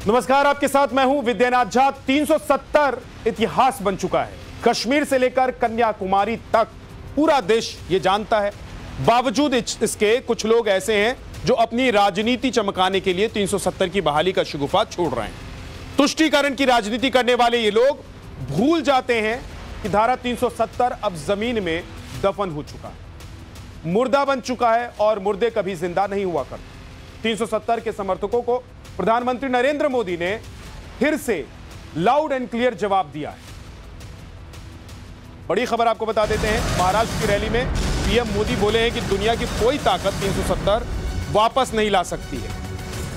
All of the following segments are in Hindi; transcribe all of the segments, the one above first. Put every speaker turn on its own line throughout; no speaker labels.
नमस्कार, आपके साथ मैं हूं विद्यानाथ झा। 370 इतिहास बन चुका है। कश्मीर से लेकर कन्याकुमारी तक पूरा देश ये जानता है। बावजूद इसके कुछ लोग ऐसे हैं जो अपनी राजनीति चमकाने के लिए 370 की बहाली का शगुफा छोड़ रहे हैं। तुष्टीकरण की राजनीति करने वाले ये लोग भूल जाते हैं कि धारा 370 अब जमीन में दफन हो चुका है, मुर्दा बन चुका है और मुर्दे कभी जिंदा नहीं हुआ करते। 370 के समर्थकों को प्रधानमंत्री नरेंद्र मोदी ने फिर से लाउड एंड क्लियर जवाब दिया है। बड़ी खबर आपको बता देते हैं। महाराष्ट्र की रैली में पीएम मोदी बोले हैं कि दुनिया की कोई ताकत 370 वापस नहीं ला सकती है।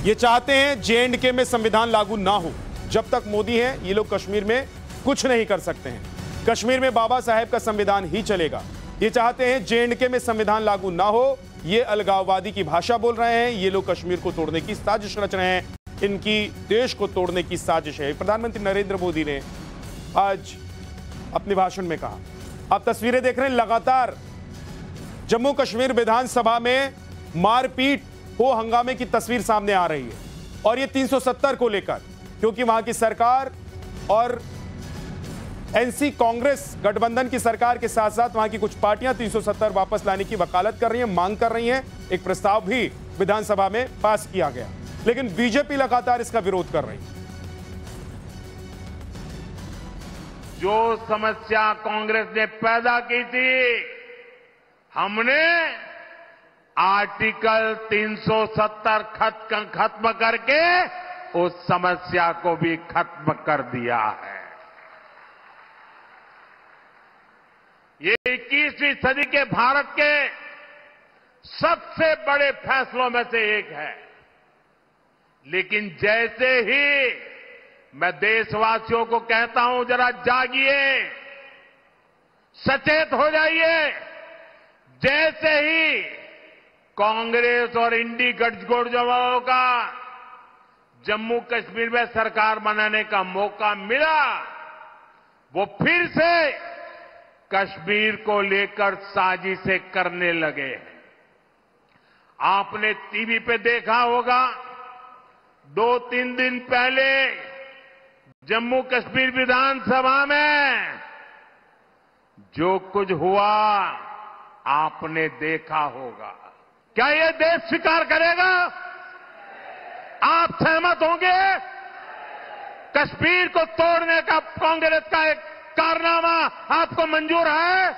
ये चाहते हैं J&K में संविधान लागू ना हो। जब तक मोदी हैं ये लोग कश्मीर में कुछ नहीं कर सकते हैं। कश्मीर में बाबा साहेब का संविधान ही चलेगा। ये चाहते हैं J&K में संविधान लागू ना हो। ये अलगाववादी की भाषा बोल रहे हैं। ये लोग कश्मीर को तोड़ने की साजिश रच रहे हैं। इनकी देश को तोड़ने की साजिश है। प्रधानमंत्री नरेंद्र मोदी ने आज अपने भाषण में कहा। आप तस्वीरें देख रहे हैं, लगातार जम्मू कश्मीर विधानसभा में मारपीट हो हंगामे की तस्वीर सामने आ रही है। और ये 370 को लेकर, क्योंकि वहां की सरकार और एनसी कांग्रेस गठबंधन की सरकार के साथ साथ वहां की कुछ पार्टियां 370 वापस लाने की वकालत कर रही हैं, मांग कर रही हैं। एक प्रस्ताव भी विधानसभा में पास किया गया, लेकिन बीजेपी लगातार इसका विरोध कर रही है।
जो समस्या कांग्रेस ने पैदा की थी, हमने आर्टिकल 370 खत्म करके उस समस्या को भी खत्म कर दिया है। ये 21वीं सदी के भारत के सबसे बड़े फैसलों में से एक है। लेकिन जैसे ही मैं देशवासियों को कहता हूं, जरा जागिए, सचेत हो जाइए। जैसे ही कांग्रेस और इंडी गठजोड़ों का जम्मू कश्मीर में सरकार बनाने का मौका मिला, वो फिर से कश्मीर को लेकर साजिशें करने लगे हैं। आपने टीवी पे देखा होगा, 2-3 दिन पहले जम्मू कश्मीर विधानसभा में जो कुछ हुआ आपने देखा होगा। क्या ये देश स्वीकार करेगा? आप सहमत होंगे? कश्मीर को तोड़ने का कांग्रेस का एक कारनामा आपको मंजूर है?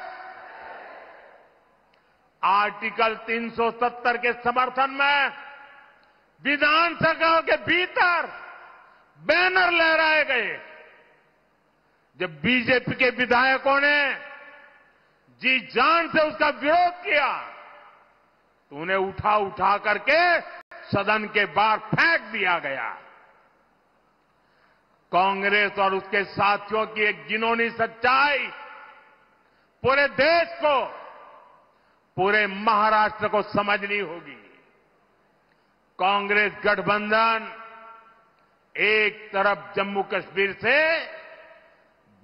आर्टिकल 370 के समर्थन में विधानसभा के भीतर बैनर लहराए गए। जब बीजेपी के विधायकों ने जी जान से उसका विरोध किया तो उन्हें उठा करके सदन के बाहर फेंक दिया गया। कांग्रेस और उसके साथियों की एक घिनौनी सच्चाई पूरे देश को, पूरे महाराष्ट्र को समझनी होगी। कांग्रेस गठबंधन एक तरफ जम्मू कश्मीर से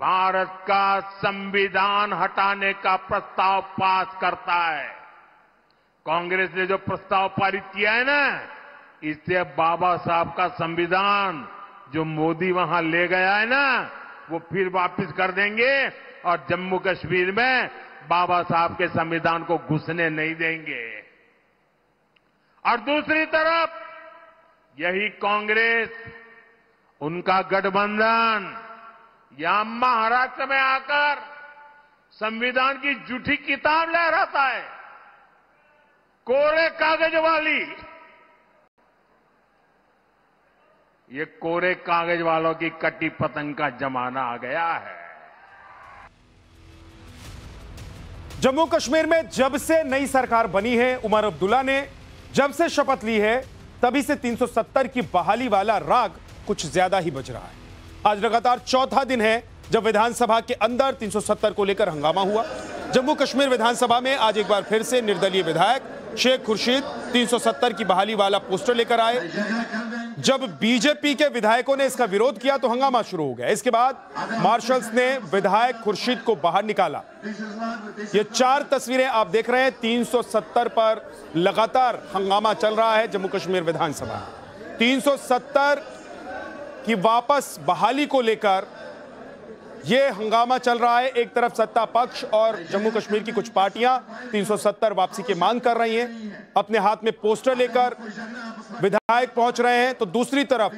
भारत का संविधान हटाने का प्रस्ताव पास करता है। कांग्रेस ने जो प्रस्ताव पारित किया है ना, इससे बाबा साहब का संविधान जो मोदी वहां ले गया है ना, वो फिर वापस कर देंगे और जम्मू कश्मीर में बाबा साहब के संविधान को घुसने नहीं देंगे। और दूसरी तरफ यही कांग्रेस, उनका गठबंधन यहां महाराष्ट्र में आकर संविधान की झूठी किताब लहराता है, कोरे कागज वाली। ये कोरे कागज वालों की कटी पतंग का जमाना आ गया है।
जम्मू कश्मीर में जब से नई सरकार बनी है, उमर अब्दुल्ला ने जब से शपथ ली है, तभी से 370 की बहाली वाला राग कुछ ज्यादा ही बज रहा है। आज लगातार चौथा दिन है जब विधानसभा के अंदर 370 को लेकर हंगामा हुआ। जम्मू कश्मीर विधानसभा में आज एक बार फिर से निर्दलीय विधायक शेख खुर्शीद 370 की बहाली वाला पोस्टर लेकर आए। जब बीजेपी के विधायकों ने इसका विरोध किया तो हंगामा शुरू हो गया। इसके बाद मार्शल्स ने विधायक खुर्शीद को बाहर निकाला। ये 4 तस्वीरें आप देख रहे हैं। 370 पर लगातार हंगामा चल रहा है जम्मू कश्मीर विधानसभा। 370 कि वापस बहाली को लेकर यह हंगामा चल रहा है। एक तरफ सत्ता पक्ष और जम्मू कश्मीर की कुछ पार्टियां 370 वापसी की मांग कर रही हैं, अपने हाथ में पोस्टर लेकर विधायक पहुंच रहे हैं, तो दूसरी तरफ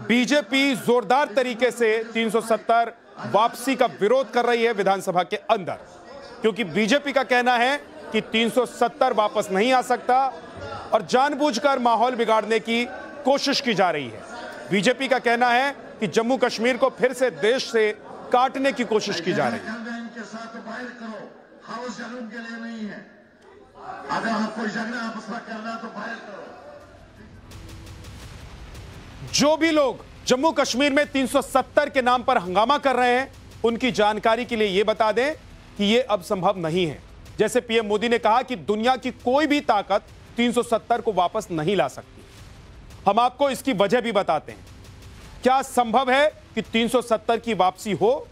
बीजेपी जोरदार तरीके से 370 वापसी का विरोध कर रही है विधानसभा के अंदर, क्योंकि बीजेपी का कहना है कि 370 वापस नहीं आ सकता और जानबूझकर माहौल बिगाड़ने की कोशिश की जा रही है। बीजेपी का कहना है कि जम्मू कश्मीर को फिर से देश से काटने की कोशिश की जा रही है।
अगर आपको झगड़ा आपस में करना तो बाहर करो।
जो भी लोग जम्मू कश्मीर में 370 के नाम पर हंगामा कर रहे हैं, उनकी जानकारी के लिए यह बता दें कि यह अब संभव नहीं है। जैसे पीएम मोदी ने कहा कि दुनिया की कोई भी ताकत 370 को वापस नहीं ला सकती। हम आपको इसकी वजह भी बताते हैं। क्या संभव है कि 370 की वापसी हो?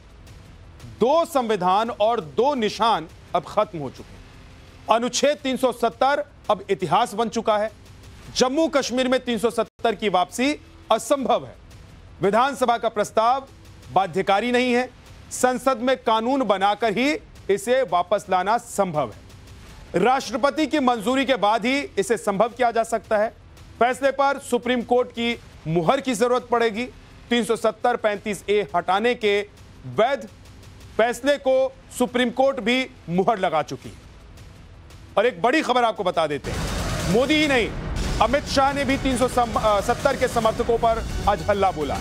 2 संविधान और 2 निशान अब खत्म हो चुके हैं। अनुच्छेद 370 अब इतिहास बन चुका है। जम्मू कश्मीर में 370 की वापसी असंभव है। विधानसभा का प्रस्ताव बाध्यकारी नहीं है। संसद में कानून बनाकर ही इसे वापस लाना संभव है। राष्ट्रपति की मंजूरी के बाद ही इसे संभव किया जा सकता है। फैसले पर सुप्रीम कोर्ट की मुहर की जरूरत पड़ेगी। 370 35A हटाने के वैध फैसले को सुप्रीम कोर्ट भी मुहर लगा चुकी है। और एक बड़ी खबर आपको बता देते हैं, मोदी ही नहीं, अमित शाह ने भी 370 के समर्थकों पर आज हल्ला बोला।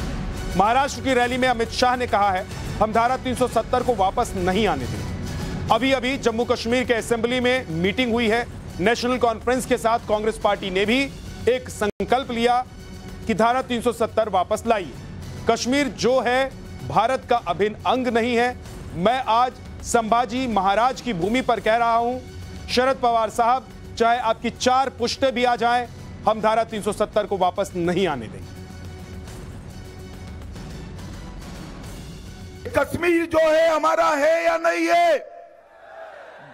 महाराष्ट्र की रैली में अमित शाह ने कहा है, हम धारा 370 को वापस नहीं आने देंगे। अभी अभी जम्मू कश्मीर के असेंबली में मीटिंग हुई है। नेशनल कॉन्फ्रेंस के साथ कांग्रेस पार्टी ने भी एक संकल्प लिया कि धारा 370 वापस लाइए। कश्मीर जो है भारत का अभिन्न अंग नहीं है। मैं आज संभाजी महाराज की भूमि पर कह रहा हूं, शरद पवार साहब, चाहे आपकी 4 पुश्तें भी आ जाएं, हम धारा 370 को वापस नहीं आने देंगे।
कश्मीर जो है हमारा है या नहीं है?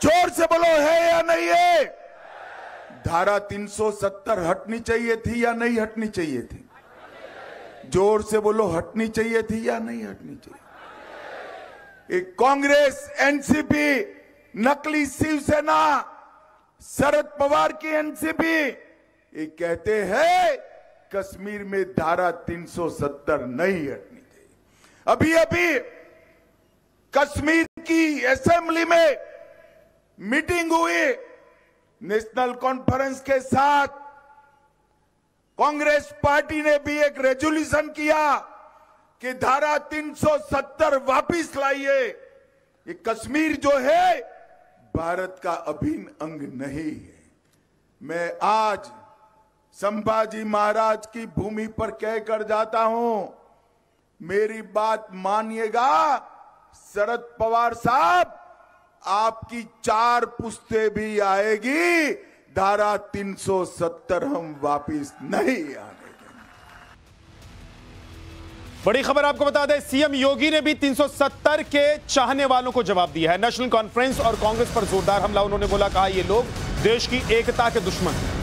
जोर से बोलो, है या नहीं है? धारा 370 हटनी चाहिए थी या नहीं हटनी चाहिए थी? जोर से बोलो, हटनी चाहिए थी या नहीं हटनी चाहिए? एक कांग्रेस, एनसीपी, नकली शिवसेना, शरद पवार की एनसीपी, ये कहते हैं कश्मीर में धारा 370 नहीं हटनी चाहिए। अभी अभी कश्मीर की असेंबली में मीटिंग हुई नेशनल कॉन्फ्रेंस के साथ। कांग्रेस पार्टी ने भी एक रेजोल्यूशन किया कि धारा 370 वापस लाइए। ये कश्मीर जो है भारत का अभिन्न अंग नहीं है। मैं आज संभाजी महाराज की भूमि पर कहकर जाता हूं, मेरी बात मानिएगा शरद पवार साहब, आपकी 4 पुश्तें भी आएगी, धारा 370 हम वापिस नहीं आने देंगे।
बड़ी खबर आपको बता दें, सीएम योगी ने भी 370 के चाहने वालों को जवाब दिया है। नेशनल कॉन्फ्रेंस और कांग्रेस पर जोरदार हमला। उन्होंने बोला, कहा ये लोग देश की एकता के दुश्मन हैं।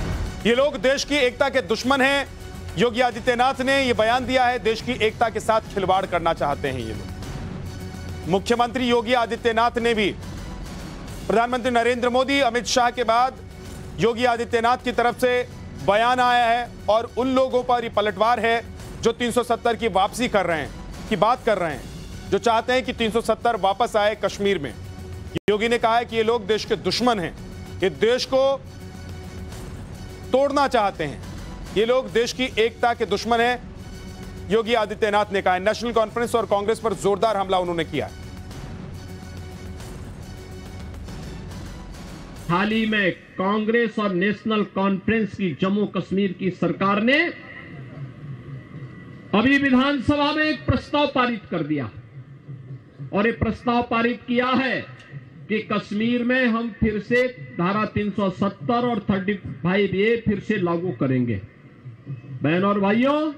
ये लोग देश की एकता के दुश्मन हैं। योगी आदित्यनाथ ने यह बयान दिया है, देश की एकता के साथ खिलवाड़ करना चाहते हैं ये लोग। मुख्यमंत्री योगी आदित्यनाथ ने भी, प्रधानमंत्री नरेंद्र मोदी, अमित शाह के बाद योगी आदित्यनाथ की तरफ से बयान आया है और उन लोगों पर ये पलटवार है जो 370 की वापसी कर रहे हैं, की बात कर रहे हैं, जो चाहते हैं कि 370 वापस आए कश्मीर में। योगी ने कहा है कि ये लोग देश के दुश्मन हैं, ये देश को तोड़ना चाहते हैं, ये लोग देश की एकता के दुश्मन हैं, योगी आदित्यनाथ ने कहा है। नेशनल कॉन्फ्रेंस और कांग्रेस पर जोरदार हमला उन्होंने किया है।
हाल ही में कांग्रेस और नेशनल कॉन्फ्रेंस की जम्मू कश्मीर की सरकार ने अभी विधानसभा में एक प्रस्ताव पारित कर दिया और ये प्रस्ताव पारित किया है कि कश्मीर में हम फिर से धारा 370 और 35A फिर से लागू करेंगे। बहनों और भाइयों,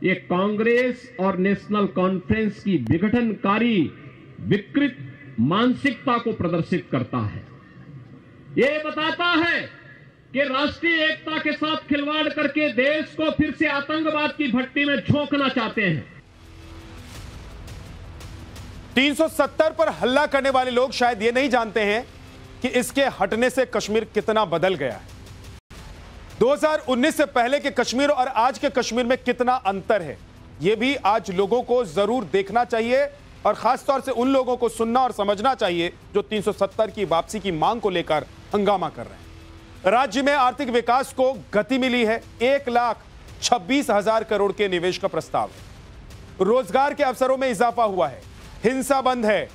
ये कांग्रेस और नेशनल कॉन्फ्रेंस की विघटनकारी विकृत मानसिकता को प्रदर्शित करता है। ये बताता है कि राष्ट्रीय एकता के साथ खिलवाड़ करके देश को फिर से आतंकवाद की भट्टी में झोंकना चाहते हैं।
370 पर हल्ला करने वाले लोग शायद ये नहीं जानते हैं कि इसके हटने से कश्मीर कितना बदल गया है। 2019 से पहले के कश्मीर और आज के कश्मीर में कितना अंतर है, यह भी आज लोगों को जरूर देखना चाहिए और खासतौर से उन लोगों को सुनना और समझना चाहिए जो 370 की वापसी की मांग को लेकर हंगामा कर रहे हैं। राज्य में आर्थिक विकास को गति मिली है। 1,26,000 करोड़ के निवेश का प्रस्ताव है। रोजगार के अवसरों में इजाफा हुआ है। हिंसा बंद है।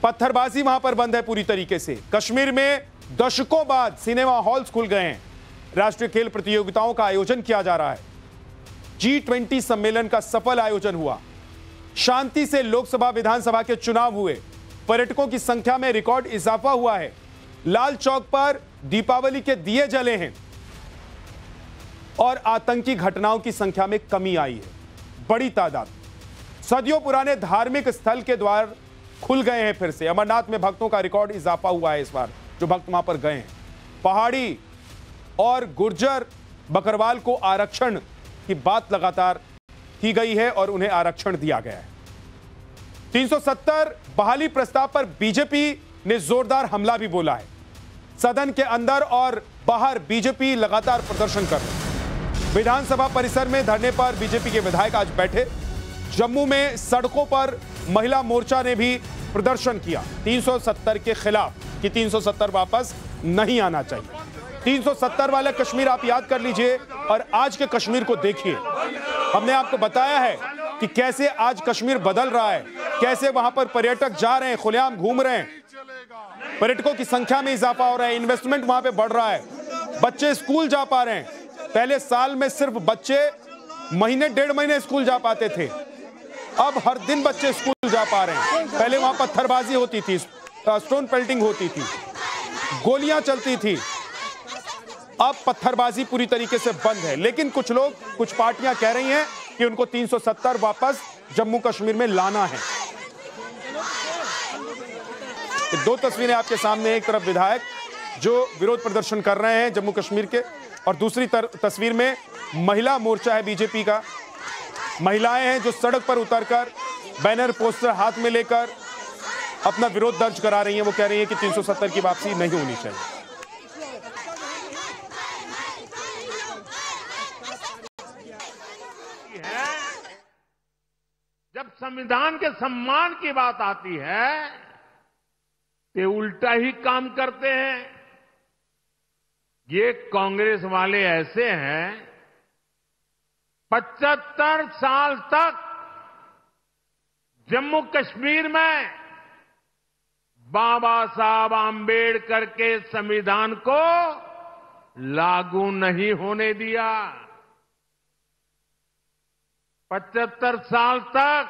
पत्थरबाजी वहां पर बंद है पूरी तरीके से। कश्मीर में दशकों बाद सिनेमा हॉल्स खुल गए हैं। राष्ट्रीय खेल प्रतियोगिताओं का आयोजन किया जा रहा है। G20 सम्मेलन का सफल आयोजन हुआ। शांति से लोकसभा विधानसभा के चुनाव हुए। पर्यटकों की संख्या में रिकॉर्ड इजाफा हुआ है। लाल चौक पर दीपावली के दिए जले हैं और आतंकी घटनाओं की संख्या में कमी आई है। बड़ी तादाद। सदियों पुराने धार्मिक स्थल के द्वार खुल गए हैं फिर से। अमरनाथ में भक्तों का रिकॉर्ड इजाफा हुआ है इस बार, जो भक्त वहां पर गए हैं। पहाड़ी और गुर्जर बकरवाल को आरक्षण की बात लगातार की गई है और उन्हें आरक्षण दिया गया है। 370 बहाली प्रस्ताव पर बीजेपी ने जोरदार हमला भी बोला है। सदन के अंदर और बाहर बीजेपी लगातार प्रदर्शन कर रही है। विधानसभा परिसर में धरने पर बीजेपी के विधायक आज बैठे। जम्मू में सड़कों पर महिला मोर्चा ने भी प्रदर्शन किया 370 के खिलाफ कि 370 वापस नहीं आना चाहिए। 370 वाले कश्मीर आप याद कर लीजिए और आज के कश्मीर को देखिए। हमने आपको बताया है कि कैसे आज कश्मीर बदल रहा है, कैसे वहां पर पर्यटक जा रहे हैं, खुलेआम घूम रहे हैं, पर्यटकों की संख्या में इजाफा हो रहा है, इन्वेस्टमेंट वहां पे बढ़ रहा है, बच्चे स्कूल जा पा रहे हैं। पहले साल में सिर्फ बच्चे महीने 1.5 महीने स्कूल जा पाते थे, अब हर दिन बच्चे स्कूल जा पा रहे हैं। पहले वहां पत्थरबाजी होती थी, स्टोन पेल्टिंग होती थी, गोलियां चलती थी, अब पत्थरबाजी पूरी तरीके से बंद है। लेकिन कुछ लोग, कुछ पार्टियां कह रही हैं कि उनको 370 वापस जम्मू कश्मीर में लाना है। दो तस्वीरें आपके सामने, एक तरफ विधायक जो विरोध प्रदर्शन कर रहे हैं जम्मू कश्मीर के, और दूसरी तस्वीर में महिला मोर्चा है बीजेपी का। महिलाएं हैं जो सड़क पर उतरकर बैनर पोस्टर हाथ में लेकर अपना विरोध दर्ज करा रही हैं। वो कह रही हैं कि 370 की वापसी नहीं होनी चाहिए।
जब संविधान के सम्मान की बात आती है तो उल्टा ही काम करते हैं। ये कांग्रेस वाले ऐसे हैं, 75 साल तक जम्मू कश्मीर में बाबा साहब आंबेडकर के संविधान को लागू नहीं होने दिया। 75 साल तक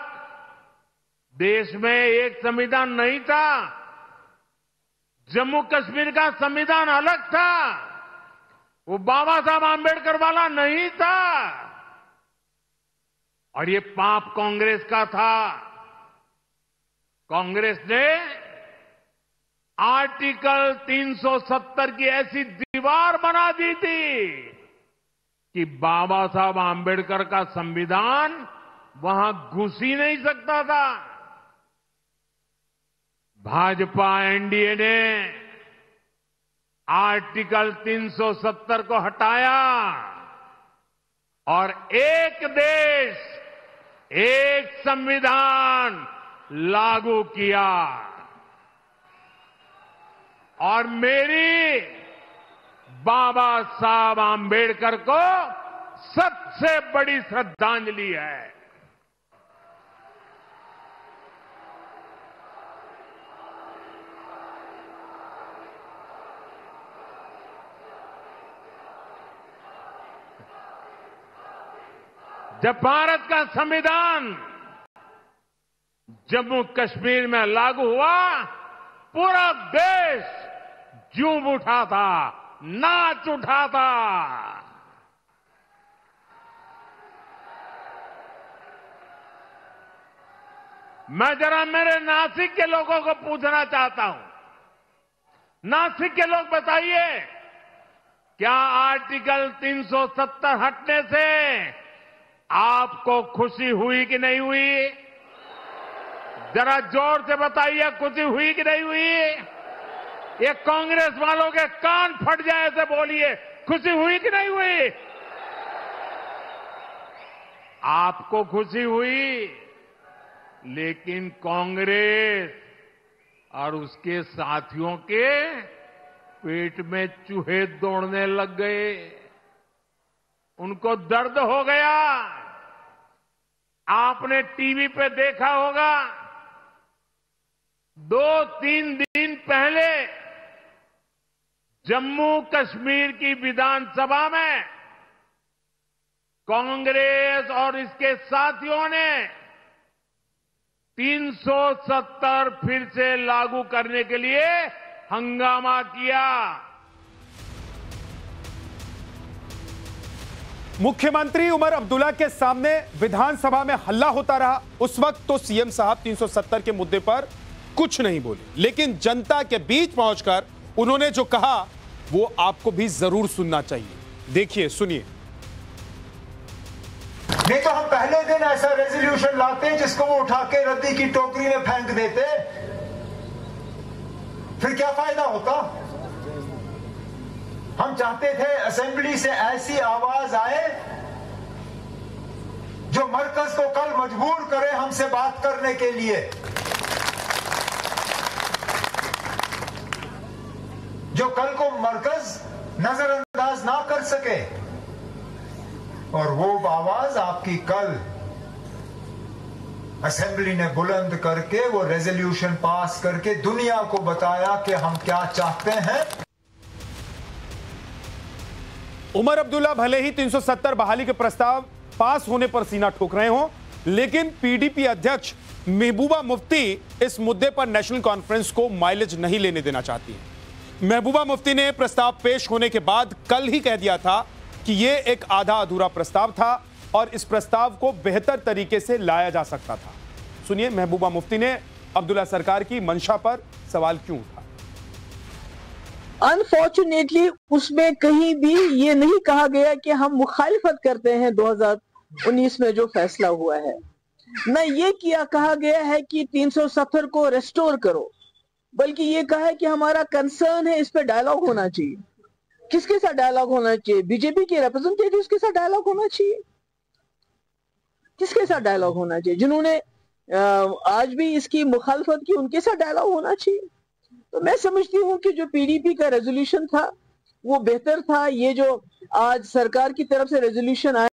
देश में एक संविधान नहीं था। जम्मू कश्मीर का संविधान अलग था, वो बाबा साहब आंबेडकर वाला नहीं था। और ये पाप कांग्रेस का था। कांग्रेस ने आर्टिकल 370 की ऐसी दीवार बना दी थी कि बाबा साहब आंबेडकर का संविधान वहां घुस ही नहीं सकता था। भाजपा एनडीए ने आर्टिकल 370 को हटाया और एक देश एक संविधान लागू किया। और मेरी बाबा साहब आंबेडकर को सबसे बड़ी श्रद्धांजलि है। जब भारत का संविधान जम्मू कश्मीर में लागू हुआ, पूरा देश झूम उठा था, नाच उठा था। मैं जरा मेरे नासिक के लोगों को पूछना चाहता हूं। नासिक के लोग बताइए, क्या आर्टिकल 370 हटने से आपको खुशी हुई कि नहीं हुई? जरा जोर से बताइए, खुशी हुई कि नहीं हुई? ये कांग्रेस वालों के कान फट जाए ऐसे बोलिए, खुशी हुई कि नहीं हुई? आपको खुशी हुई, लेकिन कांग्रेस और उसके साथियों के पेट में चूहे दौड़ने लग गए। उनको दर्द हो गया। आपने टीवी पे देखा होगा, 2-3 दिन पहले जम्मू कश्मीर की विधानसभा में कांग्रेस और इसके साथियों ने 370 फिर से लागू करने के लिए हंगामा किया।
मुख्यमंत्री उमर अब्दुल्ला के सामने विधानसभा में हल्ला होता रहा। उस वक्त तो सीएम साहब 370 के मुद्दे पर कुछ नहीं बोले, लेकिन जनता के बीच पहुंचकर उन्होंने जो कहा वो आपको भी जरूर सुनना चाहिए। देखिए, सुनिए।
नहीं तो हम पहले दिन ऐसा रेजोल्यूशन लाते जिसको वो उठा के रद्दी की टोकरी में फेंक देते, फिर क्या फायदा होता? हम चाहते थे असेंबली से ऐसी आवाज आए जो मरकज को कल मजबूर करे हमसे बात करने के लिए, जो कल को मरकज नजरअंदाज ना कर सके। और वो आवाज आपकी कल असेंबली ने बुलंद करके वो रेजोल्यूशन पास करके दुनिया को बताया कि हम क्या चाहते हैं।
उमर अब्दुल्ला भले ही 370 बहाली के प्रस्ताव पास होने पर सीना ठोक रहे हों, लेकिन पीडीपी अध्यक्ष महबूबा मुफ्ती इस मुद्दे पर नेशनल कॉन्फ्रेंस को माइलेज नहीं लेने देना चाहती है। महबूबा मुफ्ती ने प्रस्ताव पेश होने के बाद कल ही कह दिया था कि यह एक आधा अधूरा प्रस्ताव था और इस प्रस्ताव को बेहतर तरीके से लाया जा सकता था। सुनिए महबूबा मुफ्ती ने अब्दुल्ला सरकार की मंशा पर सवाल क्यों उठा।
अनफॉर्चुनेटली उसमें कहीं भी ये नहीं कहा गया कि हम मुखालिफत करते हैं 2019 में जो फैसला हुआ है, न ये कहा गया है कि 370 को रेस्टोर करो, बल्कि ये कहा है कि हमारा कंसर्न है, इस पे डायलॉग होना चाहिए। किसके साथ डायलॉग होना चाहिए? बीजेपी के रिप्रेजेंटेटिव्स के साथ डायलॉग होना चाहिए। किसके साथ डायलॉग होना चाहिए? जिन्होंने आज भी इसकी मुखालफत की, उनके साथ डायलॉग होना चाहिए। तो मैं समझती हूँ कि जो पीडीपी का रेजोल्यूशन था वो बेहतर था। ये जो आज सरकार की तरफ से रेजोल्यूशन आया